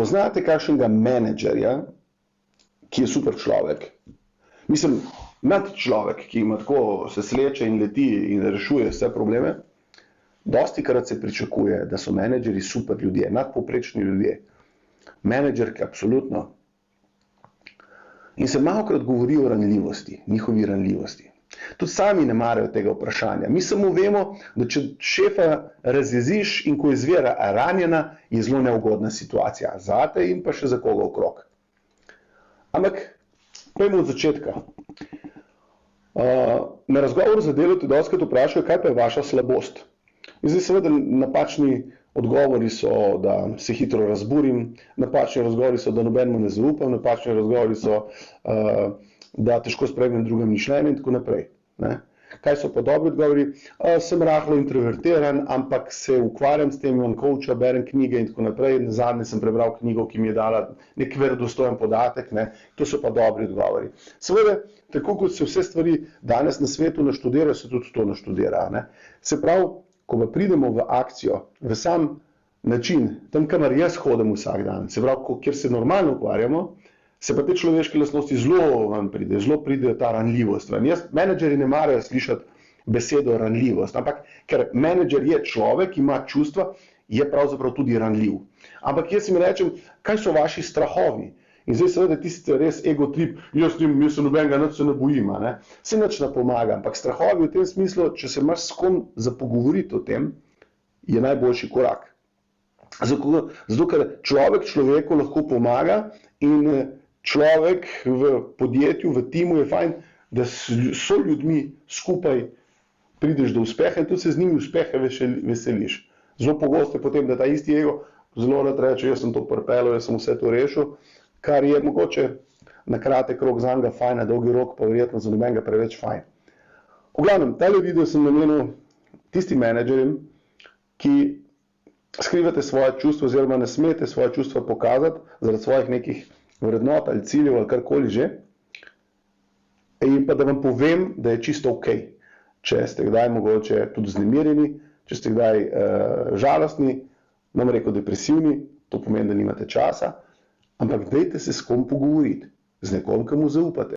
Poznate kakšnega menedžerja, ki je super človek? Mislim, nadčlovek, ki ima tako se sleče in leti in rešuje vse probleme. Dostikrat se pričakuje, da so menedžerji super ljudje, nadpovprečni ljudje. Menedžerke absolutno. In se malokrat govori o ranljivosti, njihovi ranljivosti. Tudi sami ne marajo tega vprašanja. Mi samo vemo, da če šefa razjeziš in ko je zvera ranjena, je zelo neugodna situacija. Zate in pa še za koga okrog. Ampak, pojdimo od začetka. Na razgovoru za delo te dostikrat vprašajo, kaj pa je vaša slabost. In zdaj seveda napačni odgovori so, da se hitro razburim, napačni odgovori so, da nobenemu ne zaupam, napačni odgovori so, da težko sprejmem druga mišljenja in tako naprej. Kaj so pa dobri odgovori? Sem rahlo introvertiran, ampak se ukvarjam s tem, imam coacha, berem knjige in tako naprej. Nazadnje sem prebral knjigo, ki mi je dala nek verodostojen podatek. To so pa dobri odgovori. Seveda, tako kot se vse stvari danes na svetu naštudirajo, se tudi to naštudira. Se pravi, ko pa pridemo v akcijo, v sam način, tam, kamor jaz hodim vsak dan, se pravi, kjer se normalno ukvarjamo, se pa te človeške lastnosti zelo pride ta ranljivost. Menedžerji ne marajo slišati besedo ranljivost, ampak ker menedžer je človek, ima čustva, je pravzaprav tudi ranljiv. Ampak jaz jim rečem, kaj so vaši strahovi? In zdaj seveda tisti res ego trip, jaz se nobenega nič se ne bojim, se nič ne pomaga, ampak strahovi v tem smislu, če se imaš s kom za pogovoriti o tem, je najboljši korak. Zato, ker človek človeku lahko pomaga in človek v podjetju, v timu je fajn, da so ljudmi skupaj prideš do uspeha in tudi se z njimi uspeha veseliš. Zelo pogosto je potem, da ta isti ego zelo rad reče, jaz sem to pripeljal, jaz sem vse to rešil, kar je mogoče na kratek rok za njega fajn, na dolgi rok pa verjetno za nobenega preveč fajn. V glavnem, tale video sem namenil tistim menedžerjem, ki skrivate svoje čustva oziroma ne smete svoje čustva pokazati zaradi svojih nekih vrednot ali ciljev ali karkoli že. In pa da vam povem, da je čisto ok, če ste kdaj mogoče tudi vznemirjeni, če ste kdaj žalostni, nam rekel depresivni, to pomeni, da nimate časa, ampak dajte se s kom pogovoriti, z nekom, komu zaupate.